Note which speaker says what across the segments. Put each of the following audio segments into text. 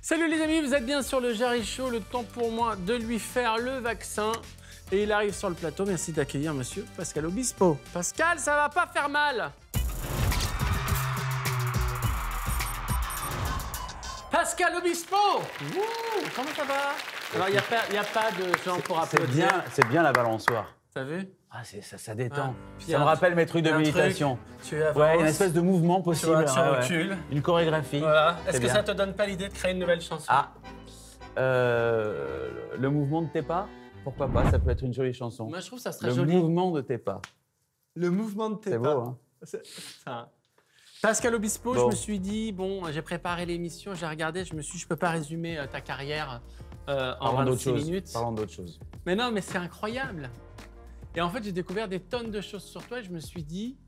Speaker 1: Salut les amis, vous êtes bien sur le Jarry Show, le temps pour moi de lui faire le vaccin. Et il arrive sur le plateau, merci d'accueillir monsieur Pascal Obispo. Pascal, ça va pas faire mal. Pascal Obispo. Comment ça va? Alors, il n'y a pas de gens pour applaudir.
Speaker 2: C'est bien la balançoire.
Speaker 1: T'as vu?
Speaker 2: Ah, ça détend.
Speaker 1: Ah,
Speaker 2: Ça me rappelle mes trucs de méditation.
Speaker 1: Tu avances,
Speaker 2: ouais, une espèce de mouvement possible.
Speaker 1: Tu recules.
Speaker 2: Une chorégraphie.
Speaker 1: Voilà. Est-ce que
Speaker 2: bien.
Speaker 1: ça te donne pas l'idée de créer une nouvelle chanson?
Speaker 2: Ah, le mouvement de tes pas, pourquoi pas, ça peut être une jolie chanson.
Speaker 1: Moi, je trouve que ça serait
Speaker 2: Le
Speaker 1: joli.
Speaker 2: mouvement de tes pas.
Speaker 1: Le mouvement de tes
Speaker 2: C'est
Speaker 1: pas.
Speaker 2: beau, hein?
Speaker 1: Ça. Pascal Obispo,
Speaker 2: Bon.
Speaker 1: je me suis dit, bon, j'ai préparé l'émission, j'ai regardé, je me suis dit, je peux pas résumer ta carrière en 26 minutes.
Speaker 2: Parlons d'autre chose.
Speaker 1: Mais non, mais c'est incroyable. Et en fait, j'ai découvert des tonnes de choses sur toi et je me suis dit,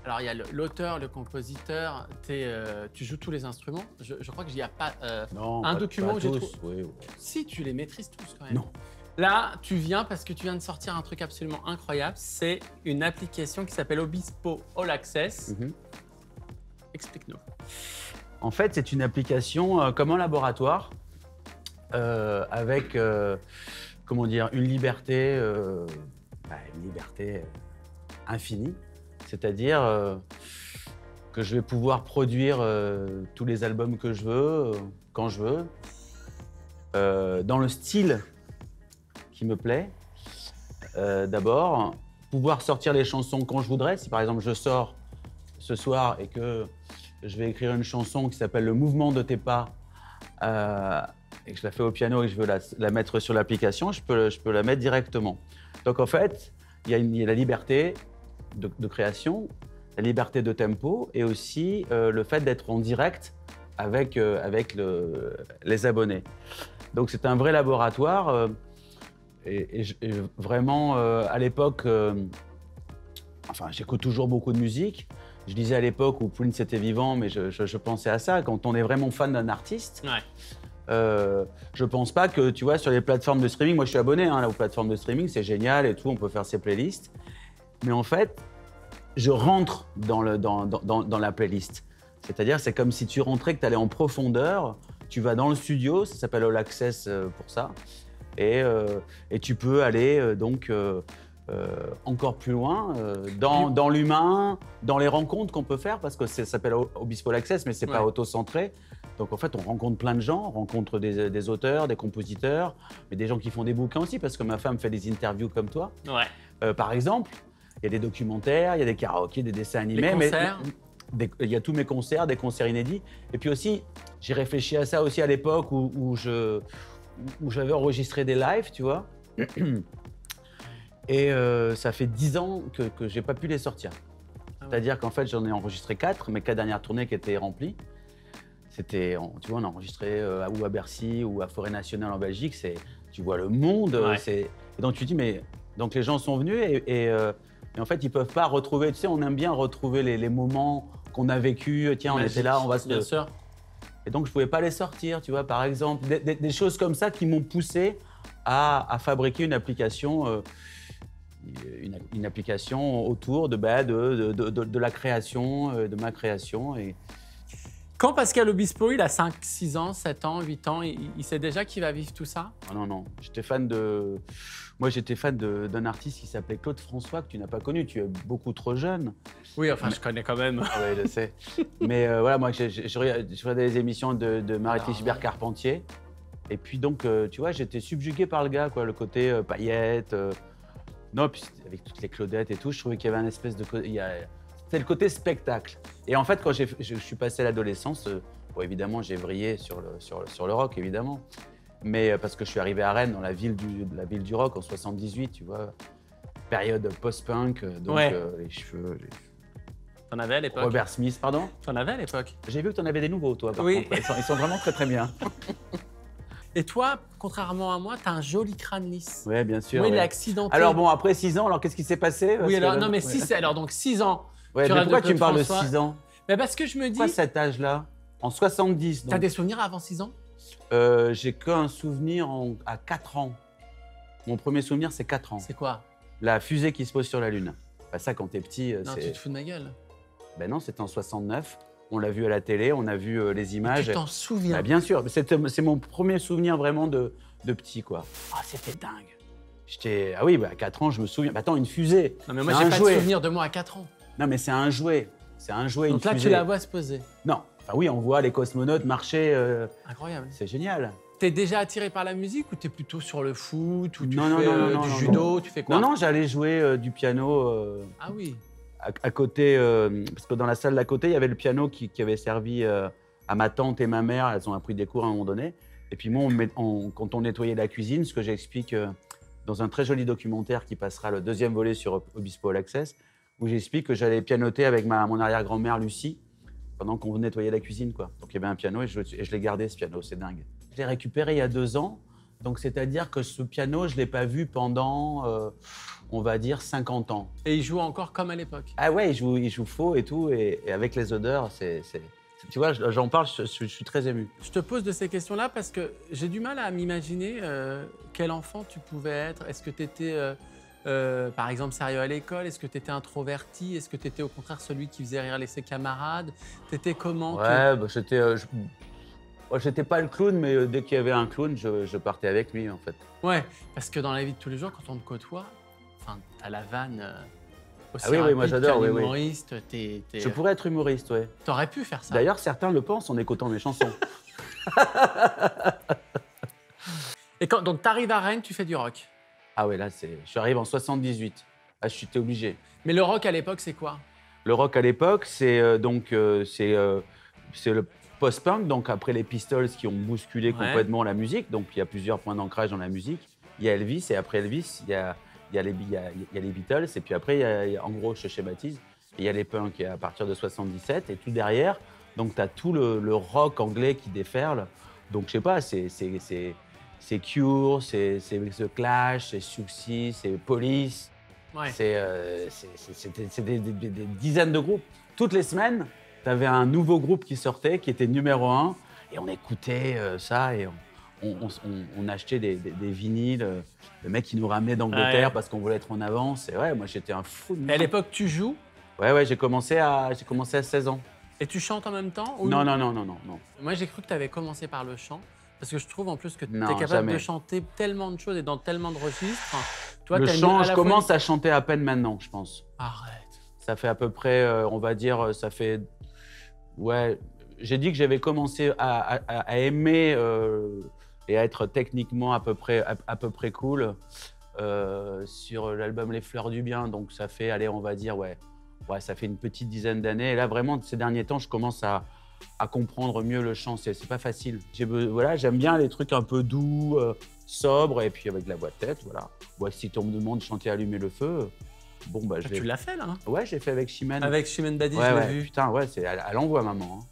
Speaker 1: alors il y a l'auteur, le compositeur, tu joues tous les instruments. Je crois qu'il n'y a pas
Speaker 2: Non,
Speaker 1: un
Speaker 2: pas-
Speaker 1: document
Speaker 2: pas
Speaker 1: où j'ai
Speaker 2: tous,
Speaker 1: trouvé.
Speaker 2: oui, oui.
Speaker 1: Si, tu les maîtrises tous quand même.
Speaker 2: Non.
Speaker 1: Là, tu viens parce que tu viens de sortir un truc absolument incroyable. C'est une application qui s'appelle Obispo All Access.
Speaker 2: Mhm.
Speaker 1: Explique-nous.
Speaker 2: En fait, c'est une application comme un laboratoire avec, comment dire, une liberté infinie. C'est-à-dire que je vais pouvoir produire tous les albums que je veux, quand je veux, dans le style qui me plaît. D'abord, pouvoir sortir les chansons quand je voudrais. Si par exemple je sors ce soir et que je vais écrire une chanson qui s'appelle Le mouvement de tes pas et que je la fais au piano et que je veux la mettre sur l'application, je peux la mettre directement. Donc en fait, il y a la liberté de création, la liberté de tempo et aussi le fait d'être en direct avec les abonnés. Donc c'est un vrai laboratoire et vraiment à l'époque, enfin j'écoute toujours beaucoup de musique. Je disais à l'époque où Prince était vivant, mais je pensais à ça. Quand on est vraiment fan d'un artiste, je pense pas que, tu vois, sur les plateformes de streaming, moi je suis abonné là, aux plateformes de streaming, c'est génial et tout, on peut faire ses playlists. Mais en fait, je rentre dans la playlist. C'est-à-dire, c'est comme si tu rentrais, que tu allais en profondeur, tu vas dans le studio, ça s'appelle All Access pour ça, et tu peux aller encore plus loin dans l'humain, dans les rencontres qu'on peut faire, parce que ça s'appelle Obispo All Access, mais c'est pas auto-centré. Donc en fait, on rencontre plein de gens, on rencontre des auteurs, des compositeurs, mais des gens qui font des bouquins aussi, parce que ma femme fait des interviews comme toi.
Speaker 1: Ouais.
Speaker 2: Par exemple, il y a des documentaires, il y a des karaokés, des dessins animés.
Speaker 1: Les concerts.
Speaker 2: Il y a tous mes concerts, des concerts inédits. Et puis aussi, j'ai réfléchi à ça aussi à l'époque où j'avais enregistré des lives, tu vois. Et ça fait 10 ans que je n'ai pas pu les sortir. C'est-à-dire qu'en fait, j'en ai enregistré 4, mes 4 dernières tournées qui étaient remplies. C'était, tu vois, on a enregistré ou à Bercy ou à Forêt Nationale en Belgique. Tu vois le monde.
Speaker 1: Ouais.
Speaker 2: Et donc tu te dis, mais donc les gens sont venus et en fait, ils ne peuvent pas retrouver. Tu sais, on aime bien retrouver les moments qu'on a vécus. Tiens, on était là, on va se.
Speaker 1: Bien sûr.
Speaker 2: Et donc, je ne pouvais pas les sortir, tu vois, par exemple. Des choses comme ça qui m'ont poussé à fabriquer une application. Une application autour de la création, de ma création. Et...
Speaker 1: Quand Pascal Obispo, il a 5, 6 ans, 7 ans, 8 ans, il sait déjà qu'il va vivre tout ça?
Speaker 2: Non. J'étais fan d'un artiste qui s'appelait Claude François, que tu n'as pas connu. Tu es beaucoup trop jeune.
Speaker 1: Oui, enfin, je connais quand même.
Speaker 2: Oui, je sais. Mais voilà, moi, je regardais les émissions de Marie Carpentier. Et puis donc, tu vois, j'étais subjugué par le gars, quoi, le côté paillettes. Non, puis avec toutes les Claudettes et tout, je trouvais qu'il y avait un espèce de... C'était le côté spectacle. Et en fait, quand je suis passé à l'adolescence, bon, évidemment, j'ai vrillé sur le rock, évidemment. Mais parce que je suis arrivé à Rennes, dans la ville du rock, en 78, tu vois. Période post-punk, donc les cheveux...
Speaker 1: T'en avais à l'époque?
Speaker 2: Robert Smith, pardon?
Speaker 1: T'en avais à l'époque?
Speaker 2: J'ai vu que t'en avais des nouveaux, toi, par
Speaker 1: Oui.
Speaker 2: contre. Ils sont vraiment très, très bien.
Speaker 1: Et toi, contrairement à moi, t'as un joli crâne lisse.
Speaker 2: Oui, bien sûr.
Speaker 1: Moi, il est
Speaker 2: ouais.
Speaker 1: accidenté.
Speaker 2: Alors bon, après 6 ans, alors qu'est-ce qui s'est passé?
Speaker 1: Oui, alors, non, mais alors donc 6 ans.
Speaker 2: Ouais, mais pourquoi tu me parles de 6 ans?
Speaker 1: Mais parce que je me dis...
Speaker 2: Pourquoi cet âge-là? En 70, donc.
Speaker 1: T'as des souvenirs avant 6 ans?
Speaker 2: J'ai qu'un souvenir à 4 ans. Mon premier souvenir, c'est 4 ans.
Speaker 1: C'est quoi?
Speaker 2: La fusée qui se pose sur la Lune. Bah, ça, quand t'es petit,
Speaker 1: Non, tu te fous de ma gueule.
Speaker 2: Ben non, c'était en 69. On l'a vu à la télé, on a vu les images.
Speaker 1: Tu t'en souviens?
Speaker 2: Bah, bien sûr, c'est mon premier souvenir vraiment de petit, quoi. Ah, c'était dingue. Ah oui, à 4 ans, je me souviens. Bah, attends, une fusée.
Speaker 1: Non, mais moi, j'ai pas de souvenir de moi à 4 ans.
Speaker 2: Non, mais c'est un jouet. C'est un jouet,
Speaker 1: Donc
Speaker 2: une
Speaker 1: là,
Speaker 2: fusée.
Speaker 1: tu la vois se poser.
Speaker 2: Non. Enfin oui, on voit les cosmonautes marcher.
Speaker 1: Incroyable.
Speaker 2: C'est génial.
Speaker 1: T'es déjà attiré par la musique ou t'es plutôt sur le foot ou tu
Speaker 2: Non,
Speaker 1: fais
Speaker 2: non,
Speaker 1: du
Speaker 2: non,
Speaker 1: judo,
Speaker 2: non.
Speaker 1: tu fais quoi?
Speaker 2: Non, j'allais jouer du piano
Speaker 1: Ah oui.
Speaker 2: à côté, parce que dans la salle d'à côté, il y avait le piano qui avait servi à ma tante et ma mère. Elles ont appris des cours à un moment donné. Et puis moi, quand on nettoyait la cuisine, ce que j'explique dans un très joli documentaire qui passera le 2e volet sur Obispo All Access, où j'explique que j'allais pianoter avec mon arrière-grand-mère Lucie pendant qu'on nettoyait la cuisine, quoi. Donc il y avait un piano et je l'ai gardé, ce piano, c'est dingue. Je l'ai récupéré il y a 2 ans, donc c'est-à-dire que ce piano, je ne l'ai pas vu pendant, on va dire, 50 ans.
Speaker 1: Et il joue encore comme à l'époque?
Speaker 2: Ah ouais, il joue faux et tout, et avec les odeurs, tu vois, j'en parle, je suis très ému.
Speaker 1: Je te pose de ces questions-là parce que j'ai du mal à m'imaginer quel enfant tu pouvais être. Est-ce que tu étais, par exemple, sérieux à l'école? Est-ce que tu étais introverti? Est-ce que tu étais au contraire celui qui faisait rire ses camarades? Tu étais comment?
Speaker 2: Ouais, bah, j'étais pas le clown, mais dès qu'il y avait un clown, je partais avec lui, en fait.
Speaker 1: Ouais, parce que dans la vie de tous les jours, quand on te côtoie, t'as la vanne aussi
Speaker 2: Ah oui, oui, moi
Speaker 1: rapide
Speaker 2: j'adore,
Speaker 1: qu'un
Speaker 2: oui.
Speaker 1: humoriste.
Speaker 2: Je pourrais être humoriste, ouais.
Speaker 1: T'aurais pu faire ça.
Speaker 2: D'ailleurs, certains le pensent en écoutant mes chansons.
Speaker 1: Et donc, t'arrives à Rennes, tu fais du rock.
Speaker 2: Ah ouais, là, je arrive en 78. Ah, j'étais obligé.
Speaker 1: Mais le rock à l'époque, c'est quoi?
Speaker 2: Le rock à l'époque, c'est le post-punk, donc après les Pistols qui ont bousculé complètement la musique. Donc il y a plusieurs points d'ancrage dans la musique. Il y a Elvis, et après Elvis, il y a les Beatles, et puis après, en gros, je schématise, il y a les punks à partir de 77, et tout derrière, donc tu as tout le rock anglais qui déferle. Donc je sais pas, c'est Cure, c'est The Clash, c'est Siouxsie, c'est Police.
Speaker 1: Ouais.
Speaker 2: C'est des dizaines de groupes. Toutes les semaines, tu avais un nouveau groupe qui sortait, qui était numéro 1, et on écoutait ça, et on achetait des vinyles. Le mec qui nous ramenait d'Angleterre parce qu'on voulait être en avance. Et ouais, moi j'étais un fou de musique.
Speaker 1: Et à l'époque, tu joues?
Speaker 2: Ouais, j'ai commencé à 16 ans.
Speaker 1: Et tu chantes en même temps ou...
Speaker 2: Non.
Speaker 1: Moi, j'ai cru que tu avais commencé par le chant. Parce que je trouve en plus que tu es
Speaker 2: Non,
Speaker 1: capable
Speaker 2: jamais.
Speaker 1: de chanter tellement de choses et dans tellement de registres. Toi,
Speaker 2: Le
Speaker 1: t'as
Speaker 2: chant,
Speaker 1: à
Speaker 2: je
Speaker 1: la
Speaker 2: commence
Speaker 1: fois
Speaker 2: à chanter à peine maintenant, je pense.
Speaker 1: Arrête.
Speaker 2: Ça fait à peu près, on va dire, ça fait... Ouais, j'ai dit que j'avais commencé à aimer et à être techniquement à peu près cool sur l'album Les Fleurs du Bien. Donc ça fait, allez, on va dire, ouais, ça fait une petite dizaine d'années. Et là, vraiment, ces derniers temps, je commence à comprendre mieux le chant. C'est pas facile. Voilà, j'aime bien les trucs un peu doux, sobres, et puis avec la voix de tête, voilà. Ouais, si on me demande de chanter Allumer le feu, bon, bah, je vais...
Speaker 1: Tu l'as fait, là, hein?
Speaker 2: Ouais, j'ai fait avec Chimène.
Speaker 1: Avec Chimène Badi,
Speaker 2: ouais,
Speaker 1: je l'ai vu.
Speaker 2: Putain, ouais, elle envoie, maman. Hein.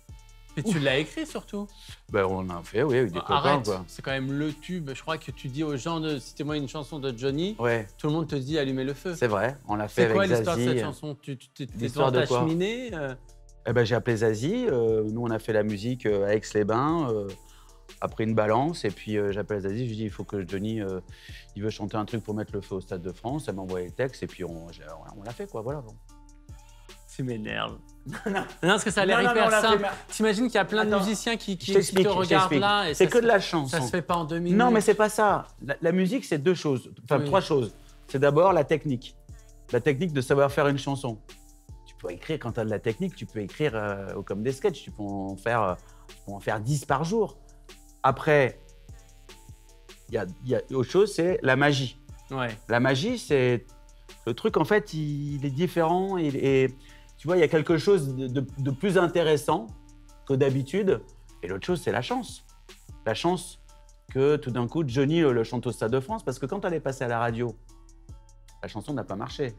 Speaker 1: Et tu l'as écrit, surtout?
Speaker 2: Ben, on a fait, oui, avec des copains,
Speaker 1: Arrête,
Speaker 2: quoi.
Speaker 1: c'est quand même le tube. Je crois que tu dis aux gens, citez-moi une chanson de Johnny,
Speaker 2: Ouais.
Speaker 1: tout le monde te dit Allumer le feu.
Speaker 2: C'est vrai, on l'a fait
Speaker 1: C'est quoi
Speaker 2: avec
Speaker 1: l'histoire de
Speaker 2: Zazie.
Speaker 1: cette chanson? Tu t'es
Speaker 2: L'histoire
Speaker 1: dans
Speaker 2: de
Speaker 1: ta
Speaker 2: quoi?
Speaker 1: cheminée
Speaker 2: Eh ben, j'ai appelé Zazie. Nous, on a fait la musique à Aix-les-Bains, après une balance. Et puis, j'appelle Zazie, je lui dis il faut que Johnny, il veut chanter un truc pour mettre le feu au Stade de France. Elle m'a envoyé le texte et puis on l'a fait, quoi. Voilà. Bon.
Speaker 1: Tu m'énerves. Non, parce que ça a l'air
Speaker 2: Non,
Speaker 1: hyper
Speaker 2: on l'a
Speaker 1: simple.
Speaker 2: fait,
Speaker 1: T'imagines qu'il y a plein de
Speaker 2: Attends,
Speaker 1: musiciens qui
Speaker 2: je t'explique,
Speaker 1: te regardent là. Et
Speaker 2: c'est
Speaker 1: ça
Speaker 2: que
Speaker 1: se-
Speaker 2: de la chanson.
Speaker 1: Ça se fait pas en 2 minutes.
Speaker 2: Non, mais c'est pas ça. La musique, c'est 2 choses, enfin
Speaker 1: Oui.
Speaker 2: 3 choses. C'est d'abord la technique. La technique de savoir faire une chanson. Tu peux écrire, quand tu as de la technique, tu peux écrire comme des sketchs. Tu peux en faire 10 par jour. Après, il y a autre chose, c'est la magie.
Speaker 1: Ouais.
Speaker 2: La magie, c'est... Le truc, en fait, il est différent. Et tu vois, il y a quelque chose de plus intéressant que d'habitude. Et l'autre chose, c'est la chance. La chance que tout d'un coup, Johnny le chante au Stade de France. Parce que quand elle est passée à la radio, la chanson n'a pas marché.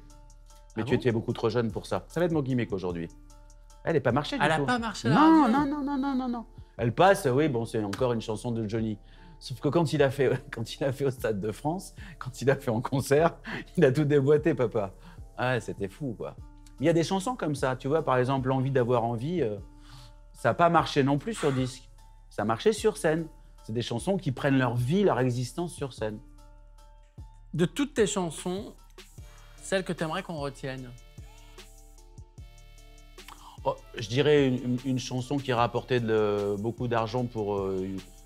Speaker 2: Mais
Speaker 1: Ah
Speaker 2: tu
Speaker 1: bon
Speaker 2: étais beaucoup trop jeune pour ça. Ça va être mon gimmick aujourd'hui. Elle n'a pas marché du
Speaker 1: Elle
Speaker 2: tout.
Speaker 1: a pas marché à la
Speaker 2: Non,
Speaker 1: radio.
Speaker 2: non. Elle passe, oui, bon, c'est encore une chanson de Johnny. Sauf que quand il a fait au Stade de France, quand il a fait en concert, il a tout déboîté, papa. Ouais, c'était fou, quoi. Il y a des chansons comme ça, tu vois, par exemple, L'envie d'avoir envie, ça n'a pas marché non plus sur disque. Ça a marché sur scène. C'est des chansons qui prennent leur vie, leur existence sur scène.
Speaker 1: De toutes tes chansons, celle que tu aimerais qu'on retienne?
Speaker 2: Oh, je dirais une chanson qui rapportait beaucoup d'argent pour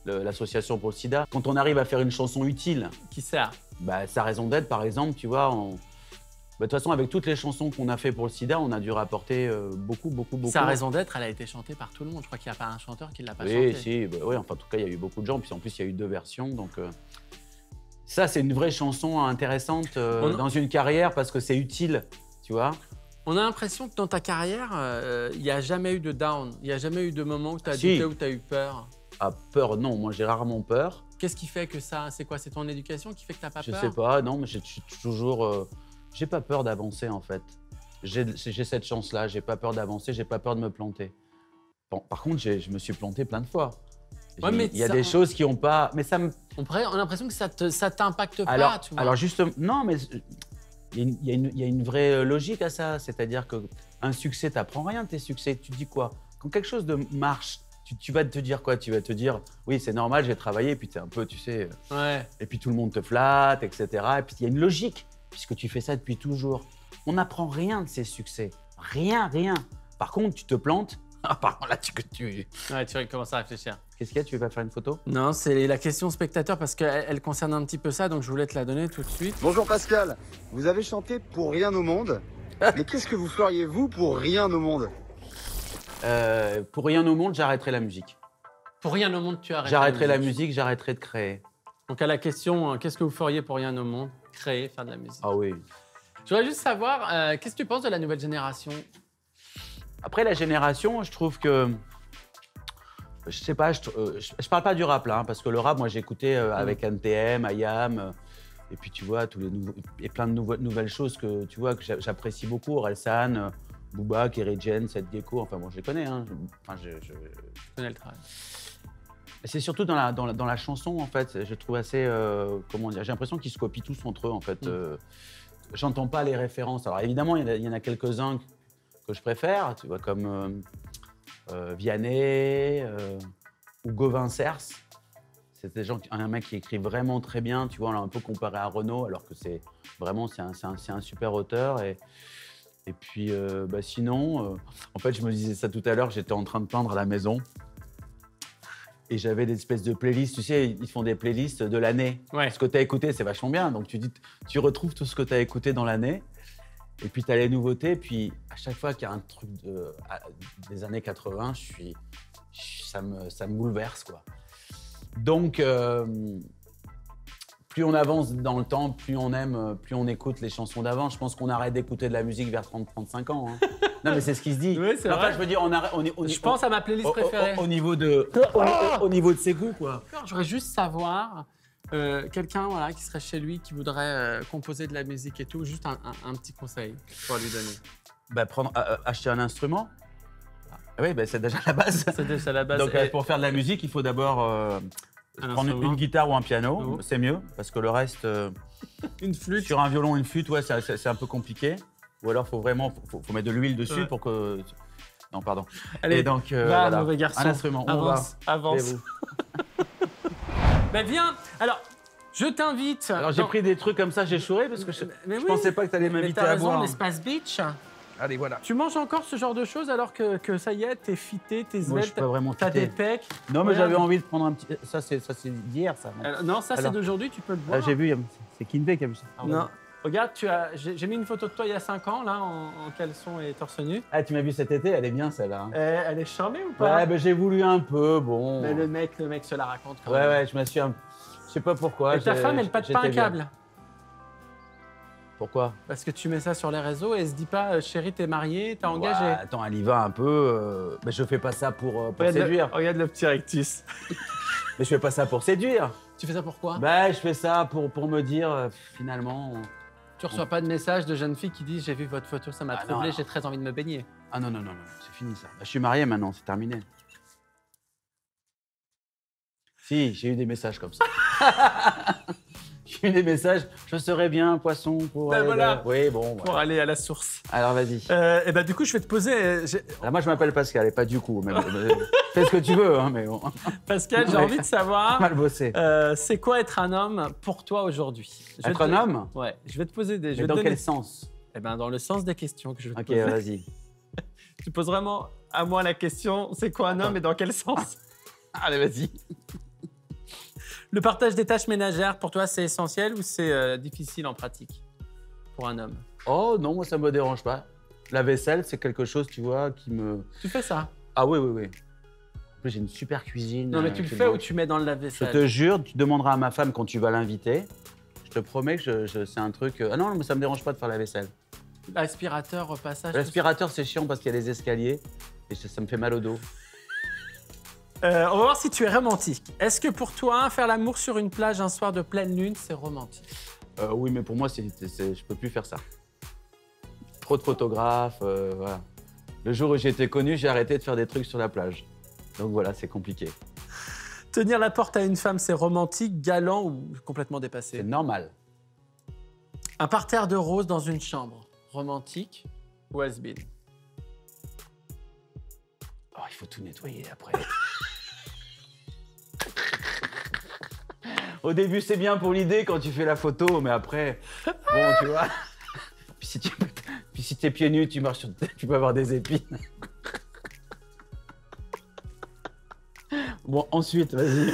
Speaker 2: l'association pour le sida. Quand on arrive à faire une chanson utile,
Speaker 1: Qui sert?
Speaker 2: bah, sa raison d'être, par exemple, tu vois, bah, de toute façon, avec toutes les chansons qu'on a fait pour le sida, on a dû rapporter beaucoup.
Speaker 1: Sa raison d'être, elle a été chantée par tout le monde. Je crois qu'il n'y a pas un chanteur qui ne l'a pas
Speaker 2: Oui,
Speaker 1: chantée.
Speaker 2: si, bah, oui, enfin, en tout cas, il y a eu beaucoup de gens. Puis en plus, il y a eu 2 versions. Donc, ça, c'est une vraie chanson intéressante dans une carrière parce que c'est utile, tu vois.
Speaker 1: On a l'impression que dans ta carrière, il n'y a jamais eu de down. Il n'y a jamais eu de moment où tu as
Speaker 2: Si.
Speaker 1: douté, où tu as eu peur.
Speaker 2: Ah, peur, non. Moi, j'ai rarement peur.
Speaker 1: Qu'est-ce qui fait que ça? C'est quoi? C'est ton éducation qui fait que tu n'as pas
Speaker 2: Je
Speaker 1: peur?
Speaker 2: sais pas, non, mais j'ai toujours. J'ai pas peur d'avancer, en fait. J'ai cette chance-là. J'ai pas peur d'avancer. J'ai pas peur de me planter. Bon, par contre, je me suis planté plein de fois.
Speaker 1: Ouais, mais
Speaker 2: il y a
Speaker 1: ça,
Speaker 2: des choses qui n'ont pas. Mais ça me.
Speaker 1: On a l'impression que ça t'impacte
Speaker 2: Alors,
Speaker 1: pas, tu vois.
Speaker 2: alors justement, non, mais il y a une vraie logique à ça. C'est-à-dire qu'un succès, t'apprends rien de tes succès. Tu te dis quoi? Quand quelque chose marche, tu vas te dire quoi? Tu vas te dire, oui, c'est normal, j'ai travaillé, et puis t'es un peu, tu sais,
Speaker 1: Ouais.
Speaker 2: et puis tout le monde te flatte, etc. Et puis il y a une logique, puisque tu fais ça depuis toujours. On n'apprend rien de ces succès. Rien. Par contre, tu te plantes. Ah, par contre, là,
Speaker 1: Ouais, tu commences à réfléchir.
Speaker 2: Qu'est-ce qu'il y a? Tu veux pas faire une photo?
Speaker 1: Non, c'est la question spectateur parce qu'elle concerne un petit peu ça, donc je voulais te la donner tout de suite.
Speaker 3: Bonjour Pascal, vous avez chanté Pour rien au monde, mais qu'est-ce que vous feriez vous pour rien au monde?
Speaker 2: Pour rien au monde, j'arrêterai la musique.
Speaker 1: Pour rien au monde, tu arrêtes.
Speaker 2: J'arrêterai la musique, j'arrêterai de créer.
Speaker 1: Donc à la question, qu'est-ce que vous feriez pour rien au monde? Créer, faire de la musique.
Speaker 2: Ah oui.
Speaker 1: Je voudrais juste savoir, qu'est-ce que tu penses de la nouvelle génération?
Speaker 2: Après, la génération, je trouve que. Je sais pas, je parle pas du rap là, hein, parce que le rap, moi j'ai écouté avec NTM, IAM, et puis tu vois, et plein de nouvelles choses que tu vois que j'apprécie beaucoup. Orelsan, Booba, Kerry James, Seth Gecko, enfin bon, je les connais. Hein.
Speaker 1: Je connais le travail.
Speaker 2: C'est surtout dans la chanson, en fait, je trouve assez. Comment dire? J'ai l'impression qu'ils se copient tous entre eux, en fait. J'entends pas les références. Alors évidemment, il y en a quelques-uns que je préfère, tu vois, comme Vianney ou Gauvin Cers. C'est des gens, un mec qui écrit vraiment très bien, tu vois, on l'a un peu comparé à Renaud, alors que c'est un super auteur. Et puis, sinon, en fait, je me disais ça tout à l'heure, j'étais en train de peindre à la maison. Et j'avais des espèces de playlists, tu sais, ils font des playlists de l'année.
Speaker 1: Ouais.
Speaker 2: Ce que tu as écouté, c'est vachement bien. Donc tu retrouves tout ce que tu as écouté dans l'année. Et puis tu as les nouveautés. Puis à chaque fois qu'il y a un truc des années 80, ça me bouleverse, quoi. Donc, plus on avance dans le temps, plus on aime, plus on écoute les chansons d'avant. Je pense qu'on arrête d'écouter de la musique vers 30-35 ans. Hein. Non, mais c'est ce qui se dit.
Speaker 1: Oui, c'est
Speaker 2: enfin,
Speaker 1: vrai.
Speaker 2: je veux dire,
Speaker 1: Je pense à ma playlist préférée.
Speaker 2: Au niveau de ses goûts, quoi.
Speaker 1: Je voudrais juste savoir, quelqu'un voilà, qui serait chez lui, qui voudrait composer de la musique et tout, juste un petit conseil pour lui donner.
Speaker 2: Bah, acheter un instrument. Oui, bah, c'est déjà la base.
Speaker 1: C'est déjà la base.
Speaker 2: Donc, pour faire de la musique, il faut d'abord prendre une guitare ou un piano. C'est mieux, parce que le reste,
Speaker 1: une flûte.
Speaker 2: Sur un violon, une flûte, ouais, c'est un peu compliqué. Ou alors, faut mettre de l'huile dessus pour que. Non, pardon.
Speaker 1: Allez,
Speaker 2: et donc,
Speaker 1: va,
Speaker 2: voilà.
Speaker 1: mauvais garçon.
Speaker 2: Un instrument.
Speaker 1: Avance. Ben viens. Alors, je t'invite.
Speaker 2: Alors, j'ai pris des trucs comme ça, j'ai chouré parce que je pensais pas que tu allais m'inviter à
Speaker 1: raison,
Speaker 2: boire.
Speaker 1: l'Espace Beach.
Speaker 2: Allez, voilà.
Speaker 1: Tu manges encore ce genre de choses alors que ça y est, t'es fité, t'es
Speaker 2: Moi, je
Speaker 1: svelte,
Speaker 2: suis pas vraiment
Speaker 1: t'as
Speaker 2: fité.
Speaker 1: des pecs.
Speaker 2: Non, mais
Speaker 1: Regarde.
Speaker 2: j'avais envie de prendre un petit. Ça, c'est d'hier, ça.
Speaker 1: Non, ça c'est
Speaker 2: Alors.
Speaker 1: d'aujourd'hui, tu peux le boire.
Speaker 2: J'ai vu, c'est Kinvey qui a vu ça.
Speaker 1: Non. Regarde, j'ai mis une photo de toi il y a 5 ans, là, en caleçon et torse nu.
Speaker 2: Ah, tu m'as vu cet été, elle est bien celle-là. Hein.
Speaker 1: Elle est charmée ou pas?
Speaker 2: Ouais, ben j'ai voulu un peu, bon.
Speaker 1: Mais le mec se la raconte quand
Speaker 2: Ouais,
Speaker 1: même.
Speaker 2: ouais, je me suis je sais pas pourquoi.
Speaker 1: Et ta femme, elle pète pas un
Speaker 2: j'étais bien.
Speaker 1: câble.
Speaker 2: Pourquoi?
Speaker 1: Parce que tu mets ça sur les réseaux et elle se dit pas, chérie, t'es mariée, t'as engagé.
Speaker 2: Ouais, attends, elle y va un peu. Mais je fais pas ça pour séduire.
Speaker 1: Regarde le petit rectus.
Speaker 2: Mais je fais pas ça pour séduire.
Speaker 1: Tu fais ça pourquoi?
Speaker 2: Bah, je fais ça pour me dire, finalement.
Speaker 1: Tu reçois pas de message de jeunes filles qui disent j'ai vu votre photo, ça m'a troublé,
Speaker 2: non.
Speaker 1: j'ai très envie de me baigner.
Speaker 2: Ah non, c'est fini ça. Bah, je suis marié maintenant, c'est terminé. Si, j'ai eu des messages comme ça. J'ai eu des messages, je serais bien un poisson pour.
Speaker 1: Ben
Speaker 2: aller
Speaker 1: voilà.
Speaker 2: Oui, bon.
Speaker 1: Pour
Speaker 2: Voilà.
Speaker 1: aller à la source.
Speaker 2: Alors vas-y.
Speaker 1: Et ben du coup, je vais te poser.
Speaker 2: Alors, moi, je m'appelle Pascal, et pas du coup. Mais fais ce que tu veux, hein, mais bon.
Speaker 1: Pascal, j'ai envie de savoir.
Speaker 2: Mal bossé.
Speaker 1: C'est quoi être un homme pour toi aujourd'hui?
Speaker 2: Être un homme?
Speaker 1: Ouais, je vais te poser des.
Speaker 2: Mais dans quel sens?
Speaker 1: Eh ben, dans le sens des questions que je vais te
Speaker 2: Ok,
Speaker 1: poser.
Speaker 2: vas-y.
Speaker 1: Tu poses vraiment à moi la question, c'est quoi un homme et dans quel sens?
Speaker 2: Allez, vas-y.
Speaker 1: Le partage des tâches ménagères, pour toi, c'est essentiel ou c'est difficile en pratique pour un homme?
Speaker 2: Oh non, moi, ça me dérange pas. La vaisselle, c'est quelque chose, tu vois, qui me...
Speaker 1: Tu fais ça?
Speaker 2: Ah oui, oui, oui. En plus, j'ai une super cuisine.
Speaker 1: Non, mais tu le fais ou tu mets dans le
Speaker 2: Je
Speaker 1: lave-vaisselle?
Speaker 2: te jure, tu demanderas à ma femme quand tu vas l'inviter. Je te promets que c'est un truc... Ah non, mais ça me dérange pas de faire la vaisselle.
Speaker 1: L'aspirateur, repassage.
Speaker 2: L'aspirateur, c'est chiant parce qu'il y a des escaliers et ça me fait mal au dos.
Speaker 1: On va voir si tu es romantique. Est-ce que pour toi, faire l'amour sur une plage un soir de pleine lune, c'est romantique?
Speaker 2: Oui, mais pour moi, je peux plus faire ça. Trop de photographes, voilà. Le jour où j'ai été connu, j'ai arrêté de faire des trucs sur la plage. Donc voilà, c'est compliqué.
Speaker 1: Tenir la porte à une femme, c'est romantique, galant ou complètement
Speaker 2: C'est
Speaker 1: dépassé?
Speaker 2: normal.
Speaker 1: Un parterre de roses dans une chambre, romantique ou has-been?
Speaker 2: Oh, il faut tout nettoyer après. Au début, c'est bien pour l'idée quand tu fais la photo, mais après, bon, tu vois. Puis si t'es pieds nus, tu marches sur... tu peux avoir des épines. Bon, ensuite, vas-y,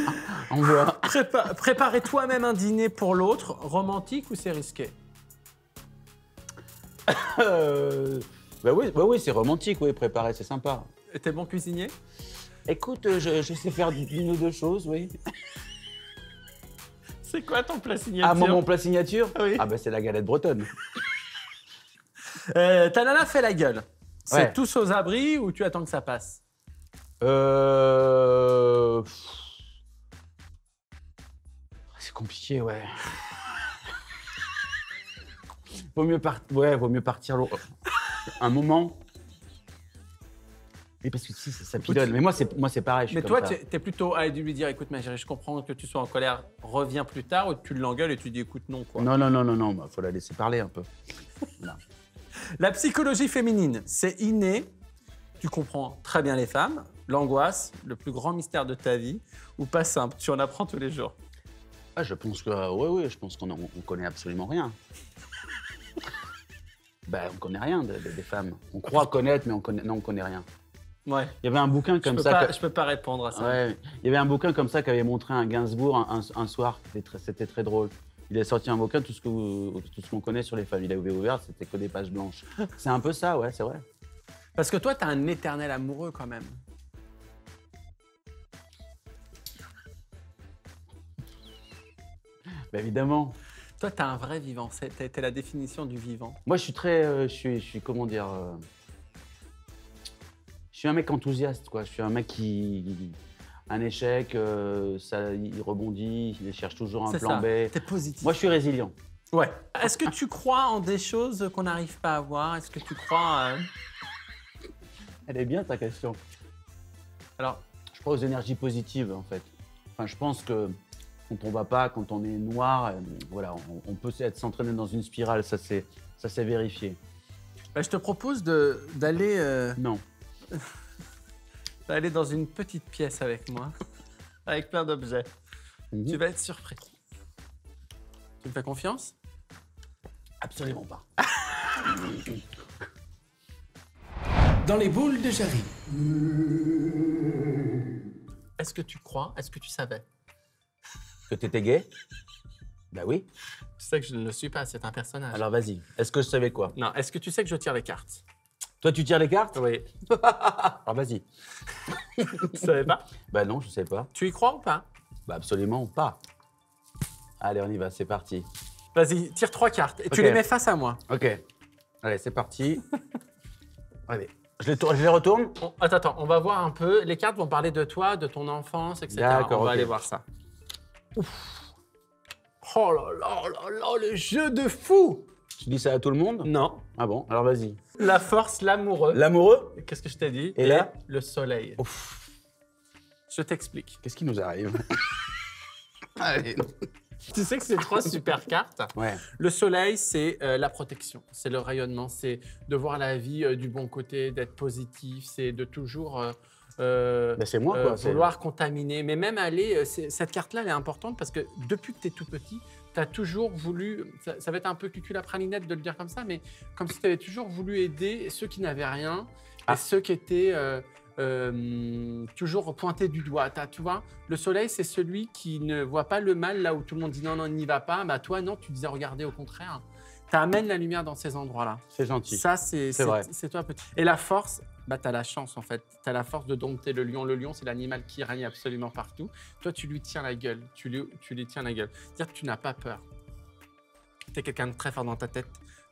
Speaker 2: envoie.
Speaker 1: Préparer toi-même un dîner pour l'autre, romantique ou c'est risqué?
Speaker 2: Bah oui, c'est romantique, oui, préparer, c'est sympa.
Speaker 1: Et t'es bon cuisinier?
Speaker 2: Écoute, je sais faire une ou deux choses, oui.
Speaker 1: C'est quoi ton plat signature?
Speaker 2: Ah, mon plat signature?
Speaker 1: Oui.
Speaker 2: Ah, bah c'est la galette bretonne.
Speaker 1: Ta nana fait la gueule. C'est
Speaker 2: Ouais.
Speaker 1: tous aux abris ou tu attends que ça passe?
Speaker 2: C'est compliqué, ouais. Vaut mieux partir un moment. Oui, parce que si, ça pilonne. Mais moi, c'est pareil. Je suis
Speaker 1: Mais
Speaker 2: comme
Speaker 1: toi,
Speaker 2: ça.
Speaker 1: t'es plutôt à lui dire, écoute ma chérie, je comprends que tu sois en colère, reviens plus tard, ou tu l'engueules et tu dis, écoute non, quoi.
Speaker 2: Non, bah, faut la laisser parler un peu. Non.
Speaker 1: La psychologie féminine, c'est inné, tu comprends très bien les femmes, l'angoisse, le plus grand mystère de ta vie, ou pas simple, tu en apprends tous les jours.
Speaker 2: Ah, je pense que, oui, je pense qu'on connaît absolument rien. Ben, on connaît rien des femmes. On croit connaître, mais on connaît rien.
Speaker 1: Ouais.
Speaker 2: Il y avait un bouquin comme ça.
Speaker 1: Je peux pas répondre à ça.
Speaker 2: Ouais, il y avait un bouquin comme ça qu'avait montré un Gainsbourg un soir. C'était très drôle. Il a sorti un bouquin, tout ce qu'on connaît sur les femmes. Il avait ouvert, c'était que des pages blanches. C'est un peu ça, ouais, c'est vrai.
Speaker 1: Parce que toi, t'as un éternel amoureux quand même.
Speaker 2: Ben, évidemment.
Speaker 1: Toi, t'as un vrai vivant. T'es la définition du vivant.
Speaker 2: Moi, je suis très, je suis comment dire, je suis un mec enthousiaste, quoi. Je suis un mec qui, un échec, il rebondit, il cherche toujours un
Speaker 1: C'est
Speaker 2: plan
Speaker 1: ça.
Speaker 2: B.
Speaker 1: T'es positif.
Speaker 2: Moi, je suis résilient.
Speaker 1: Ouais. Est-ce que tu crois en des choses qu'on n'arrive pas à voir? Est-ce que tu crois
Speaker 2: Elle est bien ta question.
Speaker 1: Alors,
Speaker 2: Je crois aux énergies positives, en fait. Enfin, je pense que quand on va pas, quand on est noir, voilà, on peut s'entraîner dans une spirale, ça c'est vérifié.
Speaker 1: bah, je te propose d'aller
Speaker 2: Non.
Speaker 1: dans une petite pièce avec moi, avec plein d'objets.
Speaker 2: Mhm.
Speaker 1: Tu vas être surpris. Tu me fais confiance?
Speaker 2: Absolument pas.
Speaker 4: Dans les boules de Jarry.
Speaker 1: Est-ce que tu crois? Est-ce que tu savais?
Speaker 2: Que t'étais gay? Bah oui.
Speaker 1: Tu sais que je ne le suis pas, c'est un personnage.
Speaker 2: Alors vas-y. Est-ce que je savais quoi?
Speaker 1: Non, est-ce que tu sais que je tire les cartes?
Speaker 2: Toi, tu tires les cartes?
Speaker 1: Oui.
Speaker 2: Alors vas-y.
Speaker 1: Tu savais pas?
Speaker 2: Bah non, je sais pas.
Speaker 1: Tu y crois ou pas?
Speaker 2: Bah absolument pas. Allez, on y va, c'est parti.
Speaker 1: Vas-y, tire 3 cartes et tu
Speaker 2: Ok.
Speaker 1: les mets face à moi.
Speaker 2: Ok. Allez, c'est parti. Allez. Je les retourne?
Speaker 1: Attends, on va voir un peu. Les cartes vont parler de toi, de ton enfance, etc.
Speaker 2: D'accord,
Speaker 1: On va
Speaker 2: ok.
Speaker 1: aller voir ça. Ouf. Oh là là là là, le jeu de fou!
Speaker 2: Tu dis ça à tout le monde?
Speaker 1: Non.
Speaker 2: Ah bon? Alors vas-y.
Speaker 1: La force, l'amoureux.
Speaker 2: L'amoureux?
Speaker 1: Qu'est-ce que je t'ai dit?
Speaker 2: Et là?
Speaker 1: Le soleil.
Speaker 2: Ouf.
Speaker 1: Je t'explique.
Speaker 2: Qu'est-ce qui nous arrive? Allez.
Speaker 1: Tu sais que c'est 3 super cartes.
Speaker 2: Ouais.
Speaker 1: Le soleil, c'est la protection, c'est le rayonnement, c'est de voir la vie du bon côté, d'être positif, c'est de toujours
Speaker 2: Bah, c'est moi, quoi.
Speaker 1: vouloir contaminer. Mais même aller, cette carte-là, elle est importante parce que depuis que tu es tout petit, tu as toujours voulu, ça va être un peu cucul à pralinette de le dire comme ça, mais comme si tu avais toujours voulu aider ceux qui n'avaient rien. et ceux qui étaient toujours pointés du doigt. Tu vois, le soleil, c'est celui qui ne voit pas le mal là où tout le monde dit non, n'y va pas. Bah, toi, non, tu disais regardez au contraire. Tu amènes la lumière dans ces endroits-là.
Speaker 2: C'est gentil.
Speaker 1: Ça, c'est
Speaker 2: vrai.
Speaker 1: C'est toi petit. Et la force, bah, tu as la chance en fait. Tu as la force de dompter le lion. Le lion, c'est l'animal qui règne absolument partout. Toi, tu lui tiens la gueule. Tu lui tiens la gueule. C'est-à-dire que tu n'as pas peur. Tu es quelqu'un de très fort dans ta tête.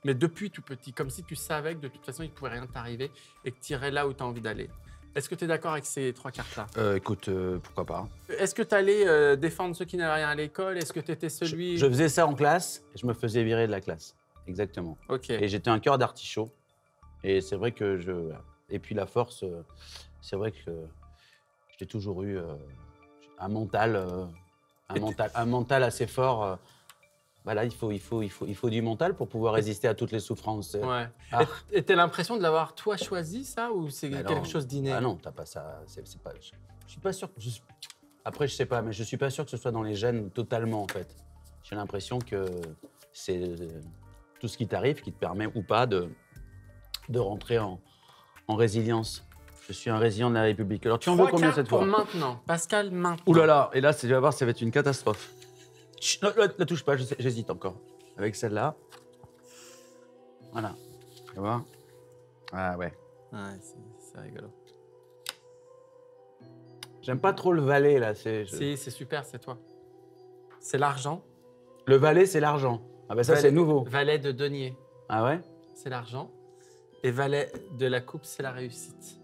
Speaker 1: Mais depuis tout petit, comme si tu savais que de toute façon, il ne pouvait rien t'arriver et que tu irais là où tu as envie d'aller. Est-ce que tu es d'accord avec ces 3 cartes-là?
Speaker 2: Écoute, pourquoi pas.
Speaker 1: Est-ce que tu allais défendre ceux qui n'avaient rien à l'école? Est-ce que tu étais celui...
Speaker 2: Je faisais ça en classe et je me faisais virer de la classe. Exactement.
Speaker 1: Ok.
Speaker 2: Et j'étais un cœur d'artichaut. Et c'est vrai que je... Et puis la force, c'est vrai que j'ai toujours eu un mental assez fort. Voilà, il faut du mental pour pouvoir résister à toutes les souffrances.
Speaker 1: Ouais.
Speaker 2: Ah.
Speaker 1: Et tu as l'impression de l'avoir toi choisi, ça, ou c'est
Speaker 2: Alors,
Speaker 1: quelque chose d'inné?
Speaker 2: Ah non, t'as pas ça. C'est pas, je suis pas sûr. Après, je sais pas, mais je suis pas sûr que ce soit dans les gènes totalement, en fait. J'ai l'impression que c'est tout ce qui t'arrive qui te permet ou pas de rentrer en résilience. Je suis un résilient de la République. Alors, tu en veux combien cette fois?
Speaker 1: pour maintenant. Pascal, maintenant.
Speaker 2: Ouh là là, et là, tu vas voir, ça va être une catastrophe. Chut, la touche pas, j'hésite encore. Avec celle-là. Voilà. Tu vois? Ah ouais.
Speaker 1: Ouais, c'est rigolo.
Speaker 2: J'aime pas trop le valet, là.
Speaker 1: Si, c'est super, c'est toi. C'est l'argent.
Speaker 2: Le valet, c'est l'argent. Ah bah ça, c'est nouveau.
Speaker 1: Valet de denier,
Speaker 2: Ah ouais?
Speaker 1: c'est l'argent. Et valet de la coupe, c'est la réussite.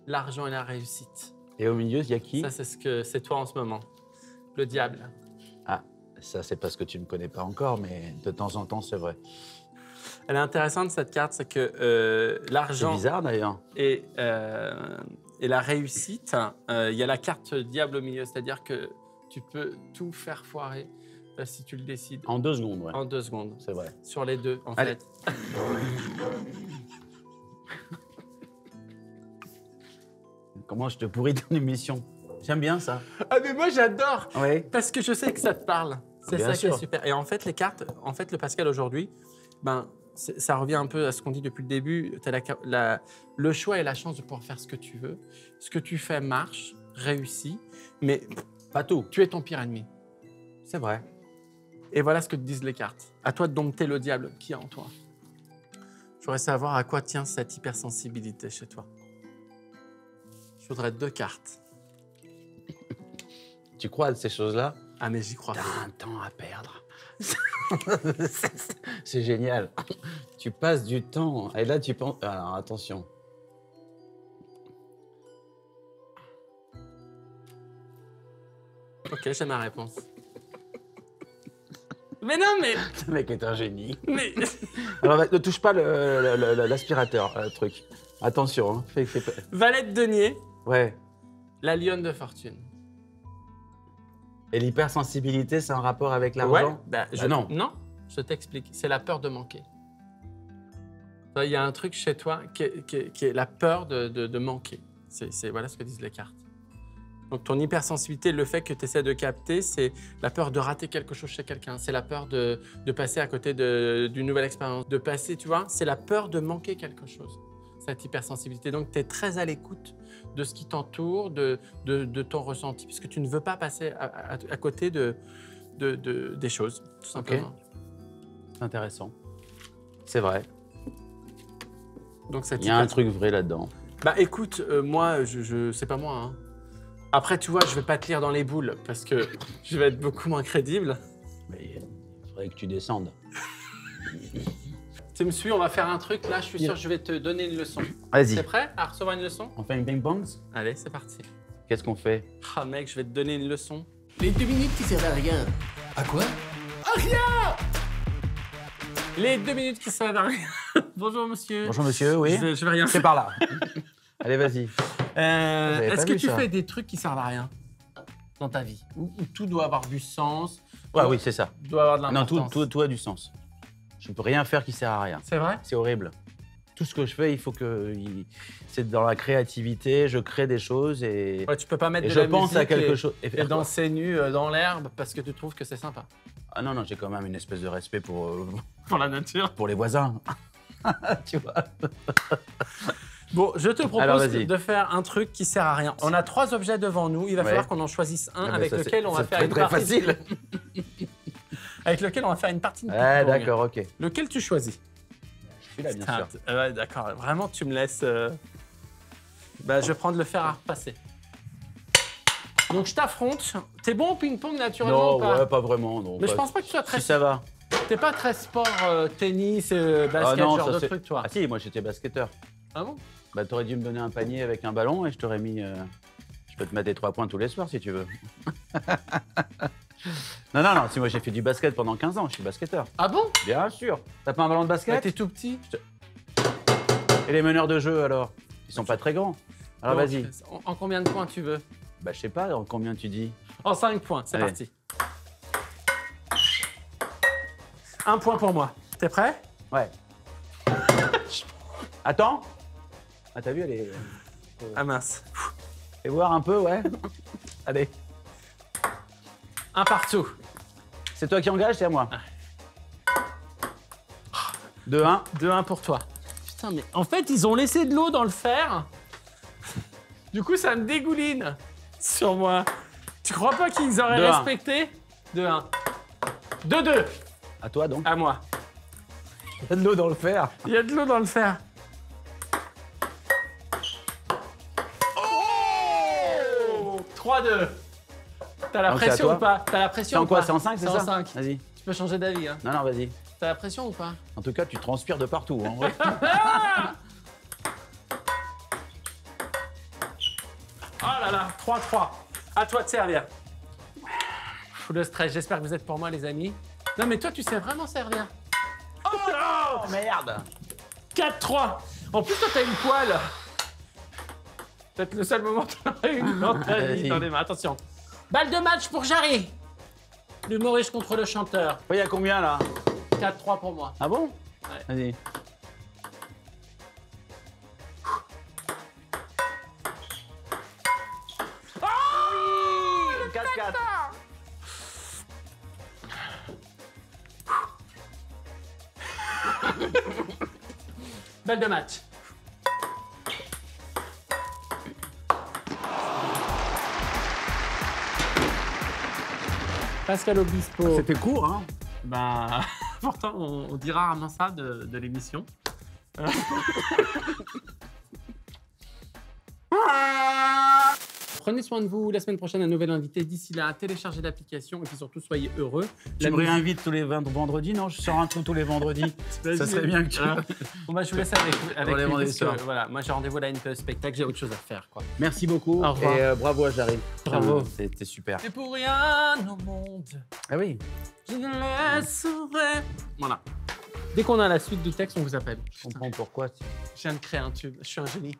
Speaker 1: L'argent et la réussite.
Speaker 2: Et au milieu, il y a qui?
Speaker 1: Ça, c'est toi en ce moment. Le diable.
Speaker 2: Ah, ça, c'est parce que tu ne me connais pas encore, mais de temps en temps, c'est vrai.
Speaker 1: Elle est intéressante, cette carte, c'est que
Speaker 2: C'est
Speaker 1: l'argent
Speaker 2: bizarre, d'ailleurs.
Speaker 1: et la réussite, il y a la carte diable au milieu, c'est-à-dire que tu peux tout faire foirer si tu le décides.
Speaker 2: En 2 secondes, ouais.
Speaker 1: En 2 secondes.
Speaker 2: C'est vrai.
Speaker 1: Sur les deux, en
Speaker 2: Allez.
Speaker 1: fait.
Speaker 2: Comment je te pourris ton émission? J'aime bien ça.
Speaker 1: Ah, mais moi, j'adore!
Speaker 2: Oui.
Speaker 1: Parce que je sais que ça te parle. C'est
Speaker 2: Bien
Speaker 1: ça qui est
Speaker 2: sûr.
Speaker 1: super. Et en fait, les cartes, le Pascal aujourd'hui, ça revient un peu à ce qu'on dit depuis le début. Tu as le choix et la chance de pouvoir faire ce que tu veux. Ce que tu fais marche, réussit, mais
Speaker 2: Pas tout.
Speaker 1: tu es ton pire ennemi.
Speaker 2: C'est vrai.
Speaker 1: Et voilà ce que te disent les cartes. À toi de dompter le diable qui est en toi. Je voudrais savoir à quoi tient cette hypersensibilité chez toi. Je voudrais 2 cartes.
Speaker 2: Tu crois à ces choses-là?
Speaker 1: Ah, mais j'y crois.
Speaker 2: T'as un temps à perdre. C'est génial. Tu passes du temps. Et là, tu penses... Alors, attention.
Speaker 1: Ok, j'ai ma réponse. Mais non, mais...
Speaker 2: Ce mec est un génie.
Speaker 1: mais...
Speaker 2: Alors, ne touche pas l'aspirateur, le truc. Attention. Hein. Fais pas-
Speaker 1: Valet de denier,
Speaker 2: Ouais.
Speaker 1: la lionne de fortune.
Speaker 2: Et l'hypersensibilité, c'est un rapport avec l'argent? Non.
Speaker 1: Non, je t'explique. C'est la peur de manquer. Il y a un truc chez toi qui est la peur de manquer. Voilà ce que disent les cartes. Donc ton hypersensibilité, le fait que tu essaies de capter, c'est la peur de rater quelque chose chez quelqu'un. C'est la peur de passer à côté d'une nouvelle expérience. De passer, tu vois, c'est la peur de manquer quelque chose, cette hypersensibilité. Donc tu es très à l'écoute de ce qui t'entoure, de ton ressenti, puisque tu ne veux pas passer à côté des choses, tout simplement.
Speaker 2: C'est intéressant. C'est vrai.
Speaker 1: Donc cette
Speaker 2: Il y a un truc vrai là-dedans.
Speaker 1: Bah écoute, moi, c'est pas moi. Hein. Après, tu vois, je vais pas te lire dans les boules parce que je vais être beaucoup moins crédible.
Speaker 2: Mais il faudrait que tu descendes.
Speaker 1: Tu me suis, on va faire un truc. Là, je suis sûr que je vais te donner une leçon.
Speaker 2: Vas-y.
Speaker 1: T'es prêt à recevoir une leçon?
Speaker 2: On fait une ping-pong?
Speaker 1: Allez, c'est parti.
Speaker 2: Qu'est-ce qu'on fait?
Speaker 1: Ah mec, je vais te donner une leçon.
Speaker 4: Les 2 minutes qui servent à rien. À quoi?
Speaker 1: Les 2 minutes qui servent à rien. Bonjour monsieur.
Speaker 2: Bonjour monsieur, oui.
Speaker 1: Je vais rien
Speaker 2: C'est
Speaker 1: faire.
Speaker 2: par là. Allez, vas-y.
Speaker 1: Est-ce
Speaker 2: pas
Speaker 1: que
Speaker 2: vu
Speaker 1: tu
Speaker 2: ça.
Speaker 1: fais des trucs qui servent à rien dans ta vie? Où tout doit avoir du sens,
Speaker 2: Ouais, oui, c'est ça.
Speaker 1: doit avoir de
Speaker 2: Non,
Speaker 1: l'importance.
Speaker 2: tout a du sens. Je ne peux rien faire qui sert à rien.
Speaker 1: C'est vrai?
Speaker 2: C'est horrible. Tout ce que je fais, il faut que... C'est dans la créativité, je crée des choses et,
Speaker 1: Ouais, tu peux pas mettre
Speaker 2: et
Speaker 1: de
Speaker 2: je
Speaker 1: la
Speaker 2: pense à
Speaker 1: musique
Speaker 2: quelque
Speaker 1: et-
Speaker 2: chose.
Speaker 1: Et
Speaker 2: faire quoi?
Speaker 1: danser nu dans l'herbe parce que tu trouves que c'est sympa.
Speaker 2: Ah non, non, j'ai quand même une espèce de respect
Speaker 1: Pour la nature.
Speaker 2: pour les voisins. Tu vois?
Speaker 1: Bon, je te
Speaker 2: Alors,
Speaker 1: propose
Speaker 2: vas-y.
Speaker 1: de faire un truc qui sert à rien. On a 3 objets devant nous. Il va
Speaker 2: Ouais.
Speaker 1: falloir qu'on en choisisse un
Speaker 2: Ah, mais
Speaker 1: avec
Speaker 2: ça,
Speaker 1: lequel on va faire
Speaker 2: très,
Speaker 1: une
Speaker 2: très
Speaker 1: partie.
Speaker 2: facile.
Speaker 1: Avec lequel on va faire une partie de
Speaker 2: Ouais,
Speaker 1: ping-pong.
Speaker 2: d'accord, ok.
Speaker 1: Lequel tu choisis?
Speaker 2: Celui-là, bien sûr.
Speaker 1: Ouais, d'accord. Vraiment, tu me laisses. Bah, je vais prendre le fer à repasser. Donc, je t'affronte. T'es bon au ping-pong naturellement
Speaker 2: Non,
Speaker 1: ou pas?
Speaker 2: ouais, pas vraiment. Non,
Speaker 1: Mais je pense pas que tu sois très.
Speaker 2: Si ça va.
Speaker 1: T'es pas très sport, tennis, basket,
Speaker 2: Ah non,
Speaker 1: genre
Speaker 2: ça,
Speaker 1: de
Speaker 2: c'est-
Speaker 1: truc, toi.
Speaker 2: Ah si, moi j'étais basketteur.
Speaker 1: Ah bon?
Speaker 2: Bah t'aurais dû me donner un panier avec un ballon et je t'aurais mis... Je peux te mettre des 3 points tous les soirs si tu veux. Non, si moi j'ai fait du basket pendant 15 ans, je suis basketteur.
Speaker 1: Ah bon?
Speaker 2: Bien sûr. T'as pas un ballon de
Speaker 1: Bah,
Speaker 2: basket?
Speaker 1: t'es tout petit.
Speaker 2: Et les meneurs de jeu alors? Ils sont pas très grands. Alors
Speaker 1: Donc,
Speaker 2: vas-y.
Speaker 1: En combien de points tu veux?
Speaker 2: Bah je sais pas, en combien tu dis?
Speaker 1: En 5 points, c'est
Speaker 2: Allez.
Speaker 1: parti. 1 point pour moi. T'es prêt?
Speaker 2: Ouais. Attends. Ah t'as vu, elle est...
Speaker 1: Ah mince.
Speaker 2: Fais voir un peu, ouais. Allez.
Speaker 1: 1 partout.
Speaker 2: C'est toi qui engage, c'est à moi. 2-1.
Speaker 1: 2-1 pour toi. Putain, mais en fait, ils ont laissé de l'eau dans le fer. Du coup, ça me dégouline sur moi. Tu crois pas qu'ils auraient
Speaker 2: 2-1.
Speaker 1: respecté? 2-1. 2-2
Speaker 2: À toi donc.
Speaker 1: à moi.
Speaker 2: Il y a de l'eau dans le fer.
Speaker 1: Il y a de l'eau dans le fer. Oh 3-2. T'as la
Speaker 2: Donc, c'est à
Speaker 1: pression
Speaker 2: toi.
Speaker 1: ou pas? T'as la
Speaker 2: C'est
Speaker 1: pression
Speaker 2: en
Speaker 1: ou
Speaker 2: quoi?
Speaker 1: pas?
Speaker 2: C'est en 5, c'est
Speaker 1: C'est
Speaker 2: ça?
Speaker 1: en 5.
Speaker 2: Vas-y.
Speaker 1: Tu peux changer d'avis. Hein.
Speaker 2: Non, vas-y.
Speaker 1: T'as la pression ou pas?
Speaker 2: En tout cas, tu transpires de partout. Hein, ouais.
Speaker 1: Oh là là, 3-3. À toi de servir. Fou le stress, j'espère que vous êtes pour moi, les amis. Non, mais toi, tu sais vraiment servir. Oh non!
Speaker 2: Oh merde!
Speaker 1: 4-3. En plus, toi, t'as une poêle. Peut-être le seul moment où t'auras une dans ta vie
Speaker 2: Vas-y.
Speaker 1: dans les mains. Attention. Balle de match pour Jarry. L'humoriste contre le chanteur.
Speaker 2: Il y a combien là?
Speaker 1: 4-3 pour moi.
Speaker 2: Ah bon?
Speaker 1: Ouais.
Speaker 2: Vas-y.
Speaker 1: Oh
Speaker 2: 4-4.
Speaker 1: Balle de match. Pascal Obispo.
Speaker 2: C'était court, hein?
Speaker 1: Ben, pourtant, on dit rarement ça de l'émission. Prenez soin de vous. La semaine prochaine, un nouvel invité. D'ici là, téléchargez l'application et puis surtout, soyez heureux.
Speaker 2: Tu me réinvites tous les vendredis? Non, je sors un truc tous les vendredis. Ça serait bien que tu...
Speaker 1: Hein. Bon, bah, je vous laisse avec
Speaker 2: Pour les
Speaker 1: lui,
Speaker 2: vendredis
Speaker 1: parce que,
Speaker 2: soirs.
Speaker 1: voilà, moi, j'ai rendez-vous à la NPE Spectacle. J'ai autre chose à faire, quoi.
Speaker 2: Merci beaucoup.
Speaker 1: Au revoir.
Speaker 2: Et bravo à Jarry.
Speaker 1: Bravo.
Speaker 2: C'était super.
Speaker 1: Et pour rien au monde,
Speaker 2: Ah oui.
Speaker 1: je ne laisserai. Voilà. Dès qu'on a la suite du texte, on vous appelle.
Speaker 2: Je comprends pourquoi.
Speaker 1: Je viens de créer un tube. Je suis un génie.